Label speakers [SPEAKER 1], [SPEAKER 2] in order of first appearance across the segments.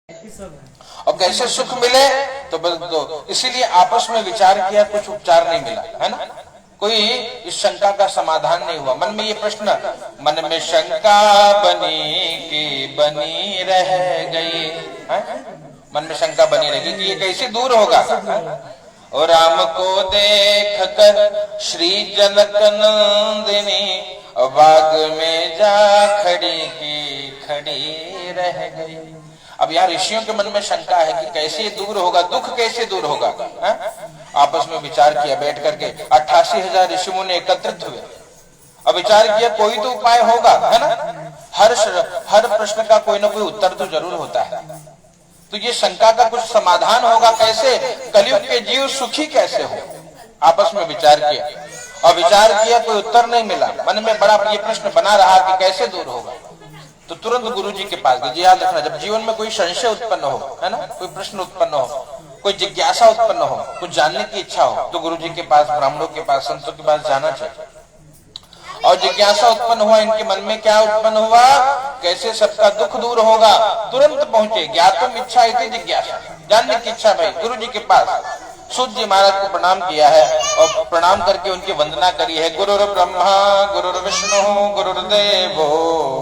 [SPEAKER 1] और कैसे सुख मिले तो इसीलिए आपस में विचार किया, कुछ उपचार नहीं मिला, है ना। कोई इस शंका का समाधान नहीं हुआ। मन में ये प्रश्न, मन में शंका बनी कि बनी रह गई, है? मन में शंका बनी रहेगी कि ये कैसे दूर होगा। और राम को देख कर श्री जनक नंदिनी बाग में जा खड़ी की खड़ी रह गई। अब यार ऋषियों के मन में शंका है कि कैसे दूर होगा, दुख कैसे दूर होगा, है? आपस में विचार किया बैठ करके। 88,000 ऋषि मुनि एकत्रित हुए। अब विचार किया कोई तो उपाय होगा, है ना। हर प्रश्न का कोई ना कोई उत्तर तो जरूर होता है। तो ये शंका का कुछ समाधान होगा कैसे, कलयुग के जीव सुखी कैसे हो। आपस में विचार किया और विचार किया, कोई उत्तर नहीं मिला। मन में बड़ा ये प्रश्न बना रहा कि कैसे दूर होगा। तो तुरंत गुरु जी के पास गए। याद रखना, जब जीवन में कोई संशय उत्पन्न हो, है ना, कोई प्रश्न उत्पन्न हो, कोई जिज्ञासा उत्पन्न हो, कुछ जानने की इच्छा हो, तो गुरु जी के पास, ब्राह्मणों के पास, संतों के पास जाना चाहिए। और जिज्ञासा उत्पन्न हुआ, इनके मन में क्या उत्पन्न हुआ, कैसे सबका दुख दूर होगा। तुरंत पहुंचे। ज्ञातुम इच्छा इति जिज्ञासा, जानने की इच्छा भाई, गुरु जी के पास। सूत जी महाराज को प्रणाम किया है और प्रणाम करके उनकी वंदना करी है। गुरुर् ब्रह्मा गुरुर्विष्णु गुरुर्देवो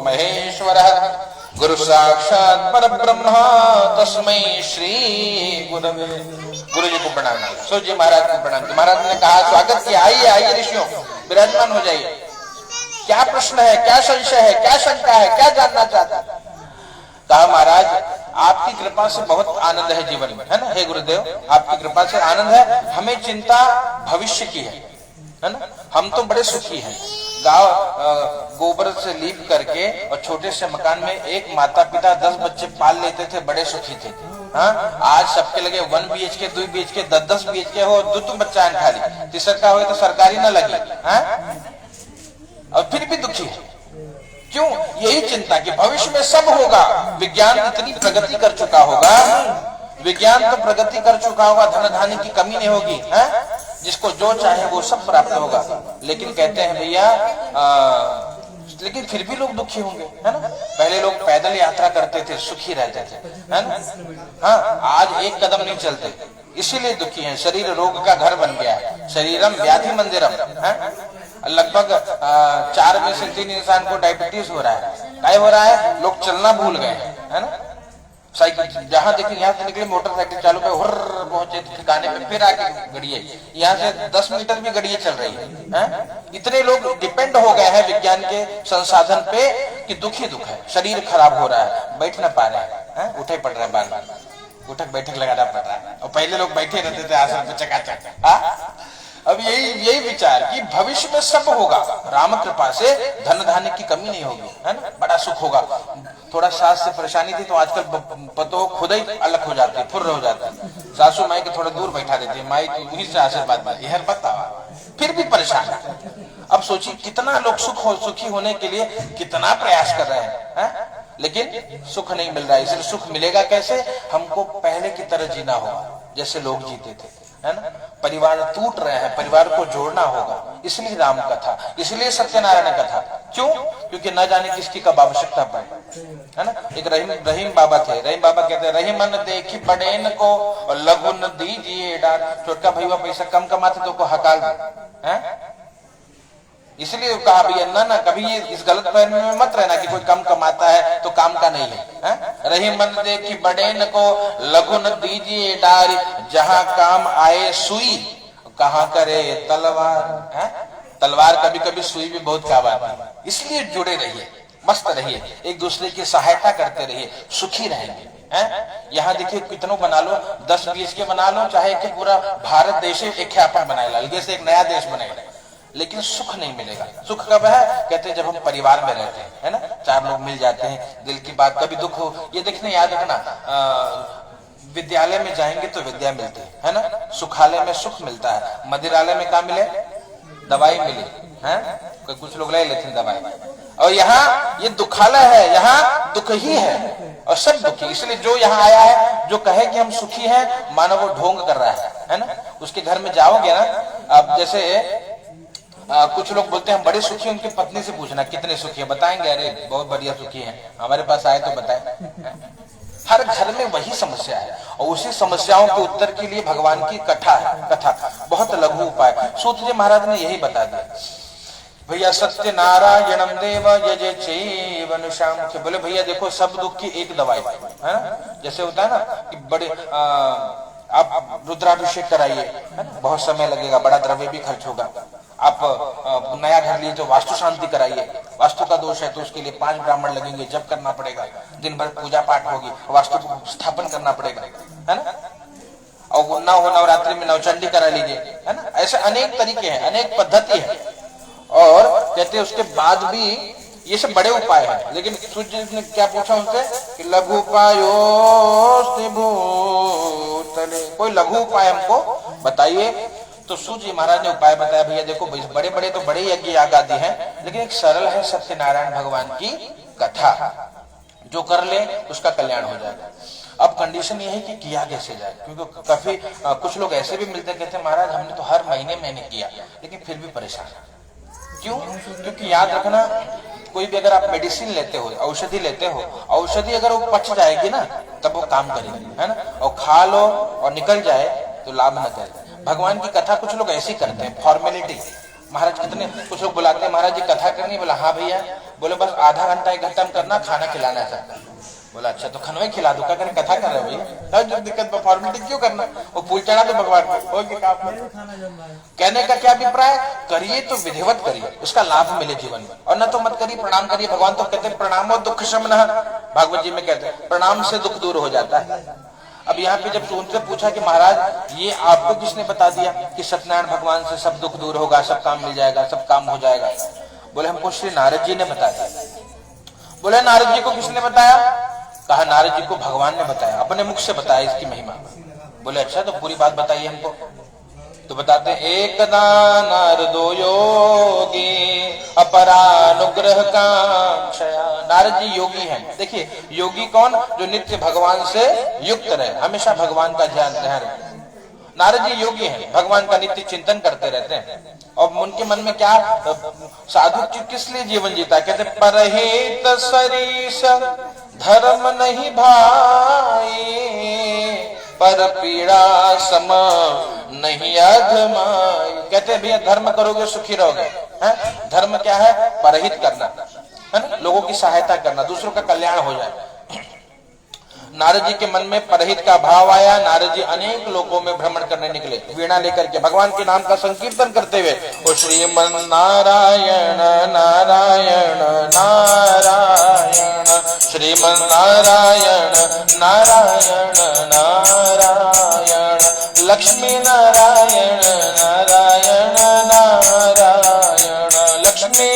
[SPEAKER 1] महेश्वरः गुरु साक्षात परब्रह्म तस्मै श्री गुरवे। गुरु जी को प्रणाम किया, सूत जी महाराज को प्रणाम किया। महाराज ने कहा स्वागत किया, आइए आइए ऋषियों, विराजमान हो जाइए। क्या प्रश्न है, क्या संशय है, क्या शंका है, क्या जानना चाहता है। कहा महाराज आपकी कृपा से बहुत आनंद है जीवन में, है ना। हे गुरुदेव, आपकी कृपा से आनंद है, हमें चिंता भविष्य की है ना। हम तो बड़े सुखी हैं। गांव गोबर से लीप करके और छोटे से मकान में एक माता पिता 10 बच्चे पाल लेते थे, बड़े सुखी थे। हाँ, आज सबके लगे 1 BHK 2 BHK 10 BHK हो, 2 बच्चा खाली, तीसरा हो तो सरकारी न लगी, और फिर भी दुखी है। क्यों? यही चिंता कि भविष्य में सब होगा। विज्ञान इतनी प्रगति कर चुका होगा, विज्ञान तो प्रगति कर चुका होगा, धन धान्य की कमी नहीं होगी, है? जिसको जो चाहे वो सब प्राप्त होगा। लेकिन कहते हैं भैया, लेकिन फिर भी लोग दुखी होंगे, है ना। पहले लोग पैदल यात्रा करते थे, सुखी रहते थे, है ना। हाँ, आज एक कदम नहीं चलते, इसीलिए दुखी हैं। शरीर रोग का घर बन गया है, शरीरम व्याधि मंदिरम, है। लगभग 4 में से 3 इंसान को डायबिटीज हो रहा है। क्या हो रहा है? लोग चलना भूल गए, है ना। साइकिल जहां देखें, यहाँ से निकले मोटरसाइकिल चालू पे हुर्र पहुंचे ठिकाने पे, फिर आके गड़िए, यहाँ से 10 मीटर भी गड़िए चल रही है। इतने लोग डिपेंड हो गए हैं विज्ञान के संसाधन पे कि दुखी दुख है। शरीर खराब हो रहा है, बैठ ना पा रहे हैं, उठे पड़ रहे हैं, बार बार उठक बैठक लगाना पड़ रहा है। और पहले लोग बैठे रहते थे आसन पे चकाचक। अब यही विचार कि भविष्य में सब होगा, राम कृपा से धन धान्य की कमी नहीं होगी, है ना, बड़ा सुख होगा। थोड़ा सास से परेशानी थी तो आजकल पतो खुद ही अलग हो जाती है, फुर्र हो जाता है। सासू माई के थोड़ा दूर बैठा देती है, माई तो उन्हीं से आशीर्वाद पाती है, फिर भी परेशान है। अब सोचिए कितना लोग सुखी होने के लिए कितना प्रयास कर रहे हैं, लेकिन सुख नहीं मिल रहा है। इसलिए सुख मिलेगा कैसे? हमको पहले की तरह जीना होगा जैसे लोग जीते थे, है ना। परिवार टूट रहे हैं, परिवार को जोड़ना होगा। इसलिए राम कथा, इसलिए सत्यनारायण कथा। क्यों? क्योंकि न जाने किसकी कब आवश्यकता पड़े, है ना। एक रहीम बाबा थे। रहीम बाबा कहते हैं, रहीमन देखी बड़ेन को और लघु न दीजिए डांट। छोटका भैया पैसा कम कमाते तो को हकाल दे, हैं। इसलिए कहा भैया ना कभी ये इस गलत फहमी में मत रहना कि कोई कम कमाता है तो काम का नहीं है। रहीमन देखी बड़ेन को लघु न दीजिए डारी, जहां काम आए सुई कहां करे तलवार। तलवार कभी कभी सुई भी बहुत काम आती है। इसलिए जुड़े रहिए, मस्त रहिए, एक दूसरे की सहायता करते रहिए, सुखी रहेंगे। यहाँ देखिए कितनों बना लो, 10 BHK बना लो, चाहे कि पूरा भारत देश एक ख्यापन बनाए, अलगे से एक नया देश बनाए, लेकिन सुख नहीं मिलेगा। सुख कब है? कहते हैं जब हम परिवार में रहते हैं, है ना। 4 लोग मिल जाते हैं, दिल की बात, कभी दुख हो, ये देखने याद रखना, विद्यालय में जाएंगे तो विद्या मिलती है ना। सुखालय में सुख मिलता है, मदिरालय में क्या मिले? दवाई मिली, है। कुछ लोग ले लेते हैं दवाई। और यहाँ ये दुखालय है, यहाँ दुख ही है और सब दुखी। इसलिए जो यहाँ आया है, जो कहे कि हम सुखी हैं, मानो वो ढोंग कर रहा है ना। उसके घर में जाओगे ना, अब जैसे कुछ लोग बोलते हैं हम बड़े सुखी हैं, उनकी पत्नी से पूछना कितने सुखी है, बताएंगे अरे बहुत बढ़िया सुखी है, हमारे पास आए तो बताए। हर घर में वही समस्या है और उसी समस्याओं के उत्तर के लिए भगवान की कथा है। कथा बहुत लघु उपाय, सूत जी महाराज ने यही बता दिया। भैया सत्य नारायणम देव यजे चैवनुषाम, बोले भैया देखो सब दुख की एक दवाई है ना। जैसे होता है ना कि बड़े आप रुद्राभिषेक कराइए, बहुत समय लगेगा, बड़ा द्रव्य भी खर्च होगा। आप नया घर लिए तो वास्तु शांति कराइए, वास्तु का दोष है तो उसके लिए 5 ब्राह्मण लगेंगे, जप करना पड़ेगा, दिन भर पूजा पाठ होगी, वास्तु स्थापन करना पड़ेगा, है ना। और ना हो नवरात्रि में नवचंडी करा लीजिए, है ना। ऐसे अनेक तरीके हैं, अनेक पद्धति है। और कहते हैं उसके बाद भी ये सब बड़े उपाय हैं, लेकिन सूर्य ने क्या पूछा उनसे कि लघु उपायोस्ते भूतले, कोई लघु उपाय हमको बताइए। तो सूर्य महाराज ने उपाय बताया। भैया देखो बड़े बड़े तो बड़े यज्ञ याग आदि हैं, लेकिन एक सरल है सत्यनारायण भगवान की कथा, जो कर ले उसका कल्याण हो जाएगा। अब कंडीशन ये है कि किया कैसे जाए, क्योंकि काफी कुछ लोग ऐसे भी मिलते कहते हैं महाराज हमने तो हर महीने किया लेकिन फिर भी परेशान है। क्यों? क्योंकि याद रखना, कोई भी अगर आप मेडिसिन लेते हो, औषधि लेते हो, औषधि अगर वो पच जाएगी ना तब वो काम करेगी, है ना। और खा लो और निकल जाए तो लाभ न करे। भगवान की कथा कुछ लोग ऐसी करते हैं, फॉर्मेलिटी। महाराज कितने कुछ लोग बुलाते हैं, महाराज जी कथा करनी, बोला हाँ भैया, बोले बस आधा घंटा 1 घंटा में करना, खाना खिलाना चाहता है। बोला अच्छा तो खनवे खिला दो, क्या करें कथा कर रहे हो भैया, जो दिक्कत फॉर्मेलिटी क्यों करना, वो फूल चढ़ा दो भगवान को। कहने का क्या अभिप्राय, करिए तो विधिवत करिए, उसका लाभ मिले जीवन में, और न तो मत करिए, प्रणाम करिए। भगवान तो कहते हैं प्रणामो दुख शमनः, भागवत जी में कहते हैं प्रणाम से दुख दूर हो जाता है। अब यहाँ पे जब उनसे पूछा कि महाराज ये आपको किसने बता दिया कि सत्यनारायण भगवान से सब दुख दूर होगा, सब काम मिल जाएगा, सब काम हो जाएगा। बोले हमको श्री नारद जी ने बताया। बोले नारद जी को किसने बताया? कहा नारद जी को भगवान ने बताया, अपने मुख से बताया इसकी महिमा। बोले अच्छा तो पूरी बात बताइए हमको। तो बताते हैं एकदा नारदो योगी अपरानुग्रह कांक्षया। नारद जी योगी हैं। देखिए योगी कौन? जो नित्य भगवान से युक्त रहे, हमेशा भगवान का ध्यान रहे। नारद जी योगी हैं, भगवान का नित्य चिंतन करते रहते हैं। और उनके मन में क्या, साधु किस लिए जीवन जीता? कहते परहित सरीस धर्म नहीं भाई, पर पीड़ा सम नहीं अधमाई। कहते भैया धर्म करोगे सुखी रहोगे, है? धर्म क्या है? परहित करना, है ना, लोगों की सहायता करना, दूसरों का कल्याण हो जाए। नारद जी के मन में परहित का भाव आया। नारद जी अनेक लोगों में भ्रमण करने निकले, वीणा लेकर के भगवान के नाम का संकीर्तन करते हुए। ओ श्रीमन नारायण नारायण नारायण, श्रीमन नारायण नारायण नारायण, लक्ष्मी नारायण नारायण नारायण, लक्ष्मी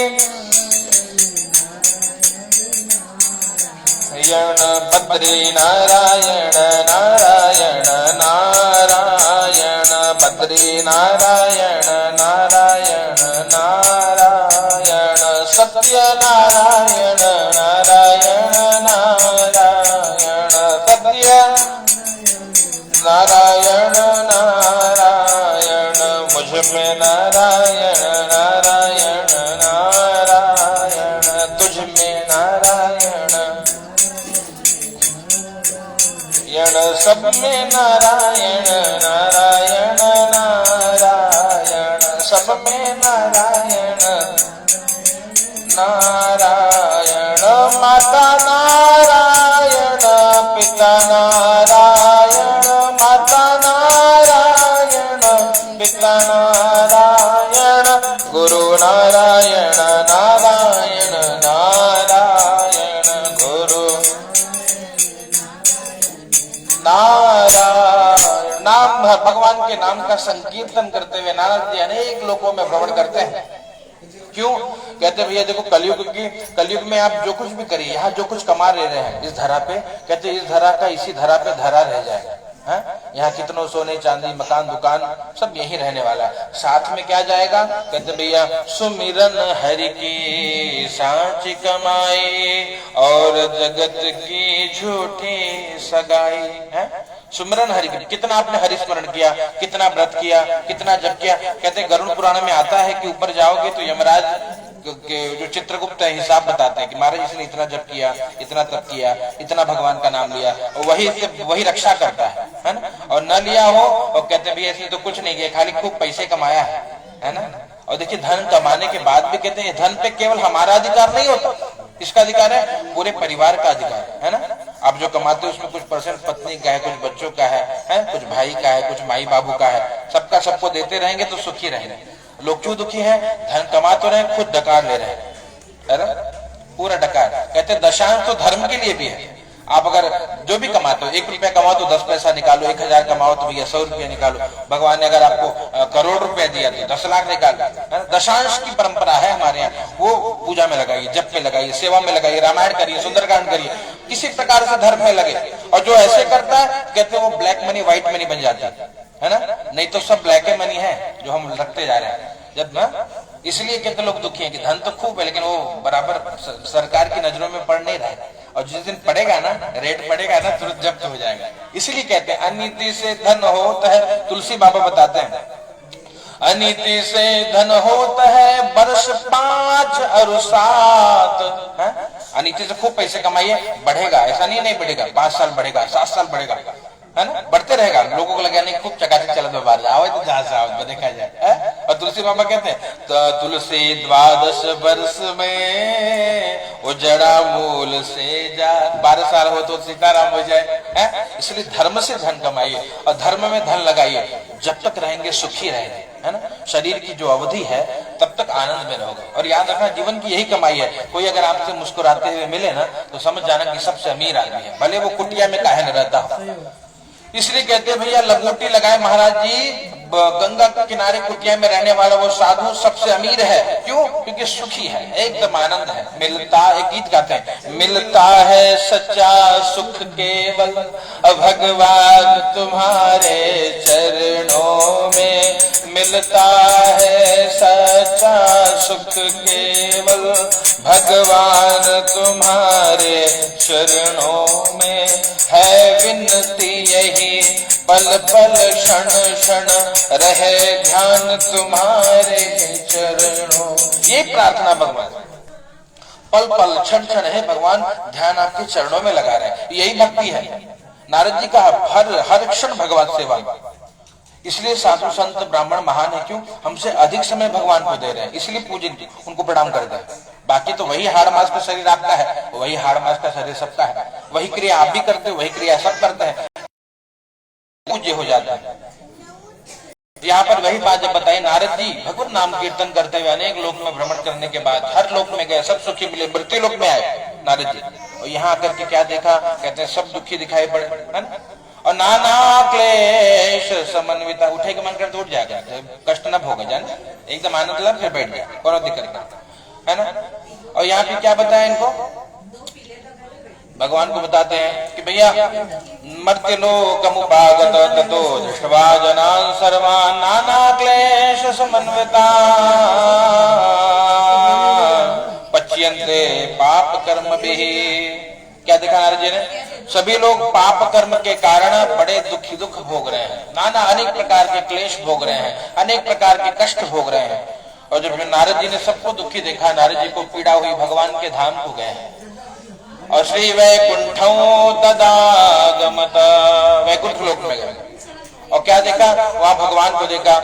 [SPEAKER 1] बद्री नारायण नारायण नारायण, बद्री नारायण नारायण नारायण, सत्य नारायण नारायण नारायण, सत्य नारायण नारायण, मुझ में नारायण नारायण नारायण, तुझ में नारायण, सब में नारायण नारायण नारायण, सब में नारायण नारायण, माता नारायण पिता नारायण, माता नारायण पिता नारायण, गुरु नारायण नारायण नारायण, गुरु नारायण। नाम भगवान के नाम का संकीर्तन करते हुए नारद जी अनेक लोकों में भ्रमण करते हैं। क्यों? कहते भैया देखो कलयुग में आप जो कुछ भी करिए, यहाँ जो कुछ कमा ले रहे हैं इस धरा पे, कहते इस धरा का इसी धरा पे धरा रह जाएगा। यहाँ कितनों सोने चांदी मकान दुकान सब यही रहने वाला है, साथ में क्या जाएगा? कहते भैया सुमिरन हरि की सांची कमाई, और जगत की झूठी सगाई है। सुमिरन हरि की, कितना आपने हरि स्मरण किया, कितना व्रत किया, कितना जप किया। कहते गरुड़ पुराण में आता है कि ऊपर जाओगे तो यमराज के जो चित्रगुप्त है हिसाब बताते हैं कि महाराज इसने इतना जप किया, इतना तप किया, इतना भगवान का नाम लिया, और वही रक्षा करता है ना। और न लिया हो और कहते भैया इसने तो कुछ नहीं किया, खाली खूब पैसे कमाया है ना। और देखिए धन कमाने के बाद भी कहते हैं धन पे केवल हमारा अधिकार नहीं होता, इसका अधिकार है पूरे परिवार का अधिकार है ना। आप जो कमाते हो उसमें कुछ परसेंट पत्नी का है, कुछ बच्चों का है, कुछ भाई का है, कुछ माई बाबू का है, सबका सबको देते रहेंगे तो सुखी रहेंगे। लोग क्यों दुखी है? धन कमा तो रहे, खुद डकार ले रहे हैं ना, पूरा डकार। कहते दशांश तो धर्म के लिए भी है। आप अगर जो भी कमाते हो, 1 रुपया कमाओ तो 10 पैसा निकालो, 1000 कमाओ तो भैया 100 रुपया निकालो। भगवान ने अगर आपको करोड़ रुपया दिया तो 10 लाख निकालो। दशांश की परंपरा है हमारे यहाँ, वो पूजा में लगाइए, जप में लगाइए, सेवा में लगाइए, रामायण करिए, सुंदरकांड करिए, किसी प्रकार से धर्म में लगे। और जो ऐसे करता है कहते वो ब्लैक मनी व्हाइट मनी बन जाता है ना। नहीं तो सब ब्लैक मनी है जो हम रखते जा रहे हैं जब ना। इसलिए कहते लोग दुखी हैं कि धन तो खूब है लेकिन वो बराबर सरकार की नजरों में पड़ नहीं रहा है। और जिस दिन पड़ेगा ना, रेट पड़ेगा ना, तुरंत जब्त हो जाएगा। इसीलिए कहते हैं अनीति से धन होता है, तुलसी बाबा बताते हैं अनीति से धन होता है वर्ष 5 और 7। अनीति से खूब पैसे कमाइए, बढ़ेगा, ऐसा नहीं बढ़ेगा, 5 साल बढ़ेगा, 7 साल बढ़ेगा है ना, बढ़ते रहेगा। लोगों को लगा नहीं खूब चकाचक चला दो बाहर आओ तो जहां से आओ देखा जाए। और तुलसी बाबा कहते हैं तो तुलसी 12 वर्ष में उजड़ा मूल से जा, 12 साल हो तो सीताराम हो जाए है। इसलिए धर्म से धन कमाइए और धर्म में धन लगाइए, जब तक रहेंगे सुखी रहेंगे है ना। शरीर की जो अवधि है तब तक आनंद में रहोगे। और याद रखना जीवन की यही कमाई है। कोई अगर आपसे मुस्कुराते हुए मिले ना तो समझ जाना कि सबसे अमीर आदमी है, भले वो कुटिया में काहे न रहता हो। इसलिए कहते हैं भैया लंगोटी लगाए महाराज जी, गंगा के किनारे कुटिया में रहने वाला वो साधु सबसे अमीर है। क्यों? क्योंकि सुखी है, एकदम आनंद है। मिलता, एक गीत गाते हैं, मिलता है सच्चा सुख केवल भगवान तुम्हारे चरणों में, मिलता है सच्चा सुख केवल भगवान तुम्हारे चरणों में, है विनती यही पल पल क्षण क्षण रहे ध्यान तुम्हारे चरणों। ये प्रार्थना भगवान, पल पल क्षण क्षण है भगवान ध्यान आपके चरणों में लगा रहे, यही भक्ति है। नारद जी का हर क्षण भगवान सेवा। इसलिए साधु संत ब्राह्मण महान है। क्यों? हमसे अधिक समय भगवान को दे रहे हैं, इसलिए पूजित, उनको प्रणाम करते हैं। बाकी तो वही हाड़ मास का शरीर आपका है, वही हाड़ मास का शरीर सबका है, वही क्रिया आप भी करते हो, वही क्रिया सब करते हैं, पूज्य हो जाता है। यहाँ पर वही बात जब बताई, नारद जी भगवत नाम कीर्तन करते हुए अनेक लोक में भ्रमण करने के बाद हर लोक में गए, सब सुखी मिले, मृत्यु लोक में आए नारद जी। और यहाँ आकर के क्या देखा? कहते हैं सब दुखी दिखाई पड़े है ना। और नाना क्लेश समन्विता, उठे के मन कर तो उठ जाएगा, कष्ट न भोगे जाने, एकदम आनंद ला, फिर बैठ गया, कोनो दिक्कत है ना। और यहाँ पे क्या बताया इनको? भगवान को बताते हैं कि भैया मर्त्य लोकमुपागत ततो दृष्ट्वा जनान् सर्वान् नाना क्लेश समन्विता पच्यन्ते पाप कर्मभिः। क्या देखा नारद जी ने? सभी लोग पाप कर्म के कारण बड़े दुख भोग रहे हैं, नाना अनेक प्रकार के क्लेश भोग रहे हैं, अनेक प्रकार के कष्ट भोग रहे हैं। और जब नारद जी ने सबको दुखी देखा, नारद जी को पीड़ा हुई, भगवान के धाम को गए और श्री वैकुंठों तदागमत, वैकुंठ लोक में गए। और क्या देखा? वहां भगवान को देखा,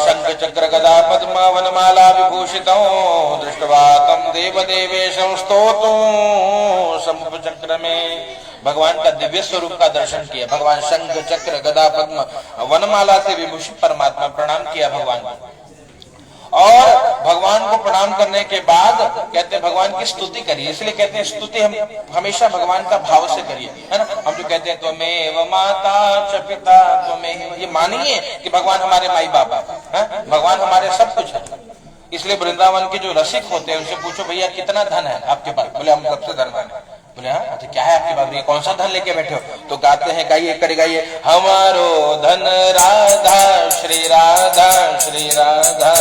[SPEAKER 1] शंख चक्र गदा पद्म वनमाला विभूषितों दृष्ट्वा तम देव देवेशं स्तोतुं समुपचक्र में। भगवान का दिव्य स्वरूप का दर्शन किया। भगवान शंख चक्र गदा पद्म वनमाला से विभूषित परमात्मा, प्रणाम किया भगवान को। और भगवान को प्रणाम करने के बाद कहते हैं भगवान की स्तुति करिए। इसलिए कहते हैं स्तुति हम हमेशा भगवान का भाव से करिए, है ना। हम जो कहते हैं त्वमेव माता च पिता त्वमेव, ये मानिए कि भगवान हमारे माई बाप है, भगवान हमारे सब कुछ है। इसलिए वृंदावन के जो रसिक होते हैं उनसे पूछो भैया कितना धन है आपके पास? बोले हम सबसे धनवान है। बोले हाँ, अच्छा क्या है आपके पास? कौन सा धन लेके बैठे हो? तो गाते हैं, गाइए, कर गाइए, हमारो धन राधा श्री राधा श्री राधा,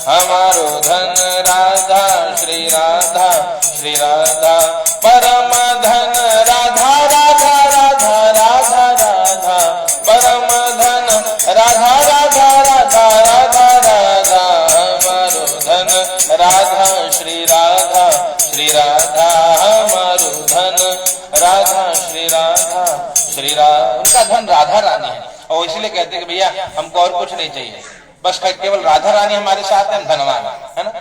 [SPEAKER 1] हमारो धन राधा श्री राधा श्री राधा, परम धन राधा राधा राधा राधा राधा, परम धन राधा राधा राधा राधा राधा, हमारो धन राधा श्री श्री राधा हमारो धन, राधा श्री राधा श्री राधा। उनका धन राधा रानी है और इसलिए कहते हैं कि भैया हमको और कुछ नहीं चाहिए, बस केवल राधा रानी हमारे साथ है, हम धनवान है ना।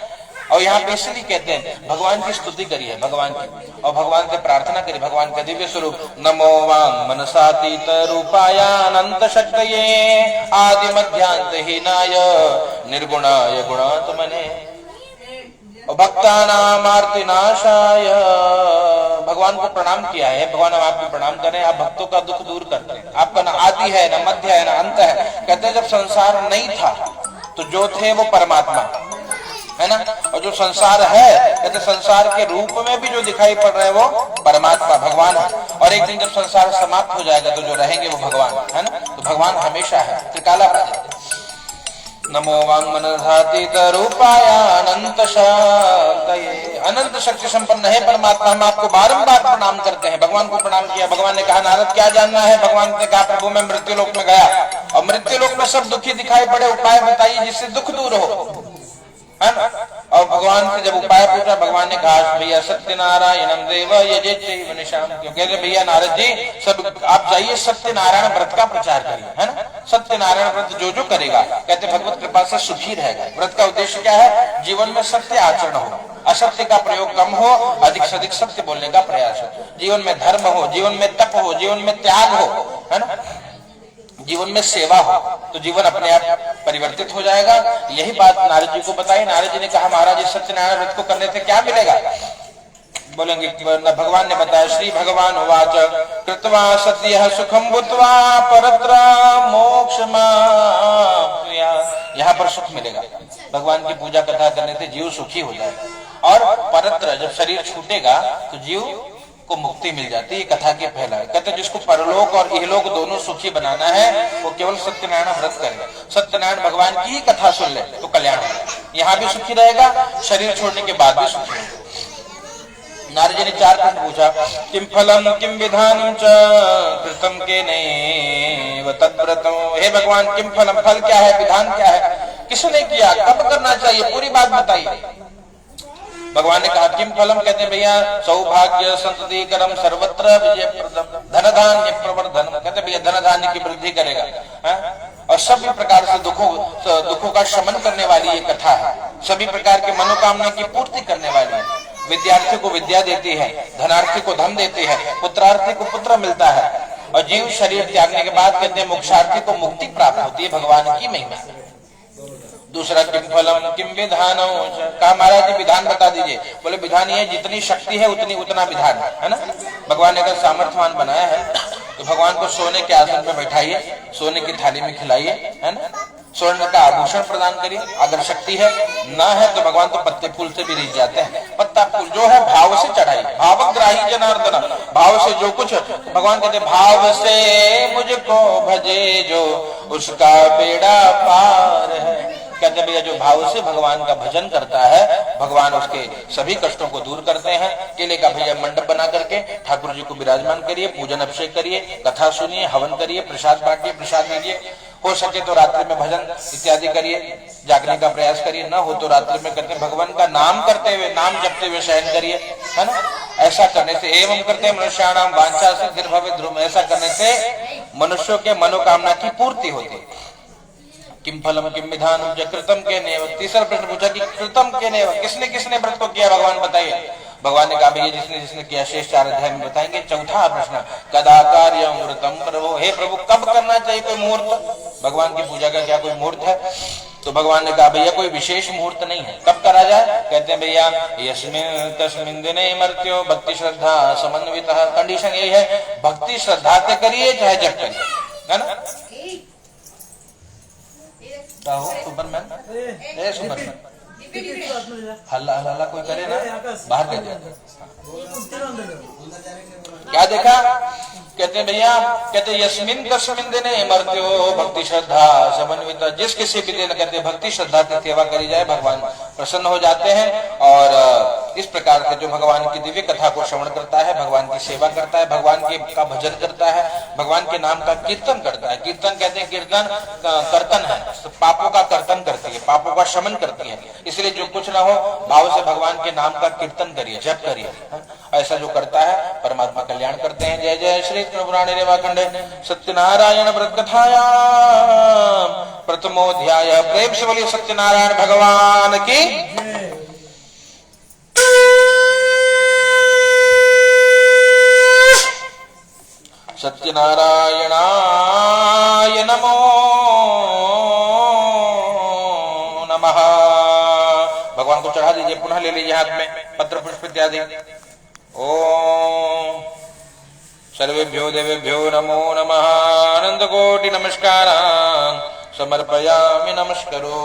[SPEAKER 1] और यहाँ पे इसलिए कहते हैं भगवान की स्तुति करिए, भगवान की, और भगवान से प्रार्थना करिए, भगवान का दिव्य स्वरूप नमो वांग मनसातीत रूपाया अनंत शक्तये आदि मध्यांत हीनाय निर्गुणाय गुणात्मने भक्तानाम आर्ति नाशाय। भगवान को प्रणाम किया है, भगवान हम आपको प्रणाम करें, आप भक्तों का दुख दूर करते हैं, आपका न आदि है न मध्य है न अंत है। कहते हैं जब संसार नहीं था तो जो थे वो परमात्मा है ना, और जो संसार है कहते संसार के रूप में भी जो दिखाई पड़ रहे हैं वो परमात्मा भगवान है। और एक दिन जब संसार समाप्त हो जाएगा तो जो रहेंगे वो भगवान है ना। तो भगवान हमेशा है, त्रिकाला नमो वांग मनसातीत रूपाय अनंत शक्तये। अनंत शक्ति संपन्न है परमात्मा, हम आपको बारंबार प्रणाम करते हैं। भगवान को प्रणाम किया, भगवान ने कहा नारद क्या जानना है। भगवान ने कहा प्रभु मैं मृत्यु लोक में गया और मृत्यु लोक में सब दुखी दिखाई पड़े, उपाय बताइए जिससे दुख दूर हो, है ना। और भगवान से जब उपाय पूछा, भगवान ने कहा भैया सत्यनारायणम देव यजेच्चैव निशाम। कहते भैया नारद जी सब आप जाइए सत्यनारायण व्रत का प्रचार करिए, है ना। सत्यनारायण व्रत जो जो करेगा कहते भगवत कृपा से सुखी रहेगा। व्रत का उद्देश्य क्या है, जीवन में सत्य आचरण हो, असत्य का प्रयोग कम हो, अधिक से अधिक सत्य बोलने का प्रयास हो, जीवन में धर्म हो, जीवन में तप हो, जीवन में त्याग हो, है ना, जीवन में सेवा हो, तो जीवन अपने आप परिवर्तित हो जाएगा। यही बात नारद जी को बताई। नारद जी ने कहा महाराज इस सत्यनारायण व्रत को करने से क्या मिलेगा। बोलेंगे भगवान ने बताया श्री भगवान उवाच कृत्वा सद्यः सुखम भूत्वा परत्र मोक्षमाप्नुया। यहाँ पर सुख मिलेगा, भगवान की पूजा कथा करने से जीव सुखी हो जाएगा। और परत्र जब शरीर छूटेगा तो जीव को मुक्ति मिल जाती है। कथा के फैलाए कहते जिसको परलोक और इहलोक दोनों सुखी बनाना है वो केवल सत्यनारायण व्रत करे, सत्यनारायण भगवान की ही कथा सुन ले तो कल्याण होगा। यहाँ भी सुखी रहेगा, शरीर छोड़ने के बाद भी सुखी रहेगा। नारद जी ने 4 प्रश्न पूछा, किम फलम किम विधानम च कृतम केनेव तद्व्रतम। हे भगवान किम फलम, फल क्या है, विधान क्या है, किसने किया, कब करना चाहिए, पूरी बात बताइए। भगवान ने कहा किम फलम, कहते भैया सौभाग्य संतति करम सर्वत्र विजय प्रदम धन धान्य प्रवर्धन। कहते भैया धन धान्य की वृद्धि करेगा है? और सभी प्रकार से दुखों का शमन करने वाली ये कथा है, सभी प्रकार के मनोकामना की पूर्ति करने वाली है। विद्यार्थी को विद्या देती है, धनार्थी को धन देती है, पुत्रार्थी को पुत्र मिलता है, और जीव शरीर त्यागने के बाद कहते हैं मोक्षार्थी को मुक्ति प्राप्त होती है। भगवान की महिमा। दूसरा किम फलम किम विधानम, कहा महाराज जी विधान बता दीजिए। बोले विधान ये जितनी शक्ति है उतना विधान है ना। भगवान ने अगर सामर्थ्यवान बनाया है तो भगवान को सोने के आसन पे बैठाइए, सोने की थाली में खिलाइए, है ना, स्वर्ण का आभूषण प्रदान करिए। अगर शक्ति है ना है तो भगवान तो पत्ते फूल से भी रिझ जाते हैं, पत्ता फूल जो है भाव से चढ़ाइए। भावग्राही जनार्दन, भाव से जो कुछ भगवान कहते भाव से मुझको भजे जो उसका बेड़ा पार है। कहते भैया जो भाव से भगवान का भजन करता है भगवान उसके सभी कष्टों को दूर करते हैं। केले का भैया मंडप बना करके ठाकुर जी को विराजमान करिए, पूजन अभिषेक करिए, कथा सुनिए, हवन करिए, प्रसाद बांटिए, प्रसाद लीजिए। हो सके तो रात्रि में भजन इत्यादि करिए, जागने का प्रयास करिए, न हो तो रात्रि में करते भगवान का नाम करते हुए, नाम जपते हुए शयन करिए, है ना। ऐसा करने से एवं करते मनुष्याणाम वांछा सिद्धिर्भवेत् ध्रुवम्, ऐसा करने से मनुष्यों के मनोकामना की पूर्ति होती है। किम फलम किम विधानम च कृतम केनेव। तीसरा प्रश्न पूछा कि कृतम केनेव, किसने किसने व्रत को किया भगवान बताइए। भगवान ने कहा भैया जिसने जिसने किया शेष 4 अध्याय में बताएंगे। चौथा प्रश्न कदा कार्यम व्रतम प्रभु, हे प्रभु कब करना चाहिए कोई मुहूर्त, भगवान की पूजा का क्या कोई मुहूर्त है। तो भगवान ने कहा भैया कोई विशेष मुहूर्त नहीं है, कब करा जाए। कहते हैं भैया यस्मिन् तस्मिन् दिने मर्त्यो भक्ति श्रद्धा समन्वितः। कंडीशन यही है भक्ति श्रद्धा से करिए चाहे जब करिए, है ना। सुपरमैन सुपरमैन हल्ला हल्ला कोई करे ना, बाहर कर दिया। क्या देखा, कहते हैं भैया, कहते यस्मिन् तस्मिन् दिने मर्त्यो भक्ति श्रद्धा समन्विता। जिस किसी भी दिन कहते भक्ति श्रद्धा की सेवा करी जाए भगवान प्रसन्न हो जाते हैं। और इस प्रकार से जो भगवान की दिव्य कथा को श्रवण करता है, भगवान की सेवा करता है, भगवान के का भजन करता है, भगवान के नाम का कीर्तन करता है। कीर्तन कहते हैं कीर्तन कर्तन है, पापों का कर्तन करती है। पापों का शमन करती है। इसलिए जो कुछ ना हो भाव से भगवान के नाम का कीर्तन करिए, जप करिए। ऐसा जो करता है परमात्मा कल्याण करते हैं। जय जय श्री कृष्ण पुराणे रेवाखंडे सत्यनारायण व्रत कथायाम प्रथमोध्याय। प्रेम से बोलिए सत्यनारायण भगवान की। सत्यनारायणाय नमो नमः। भगवान को चढ़ा दीजिए, पुनः ले लीजिए हाथ में पत्र पुष्प इत्यादि। ओम सर्वेभ्यो देवेभ्यो नमो नमः। अनंत कोटि नमस्कारान् समर्पयामि। नमस्करो।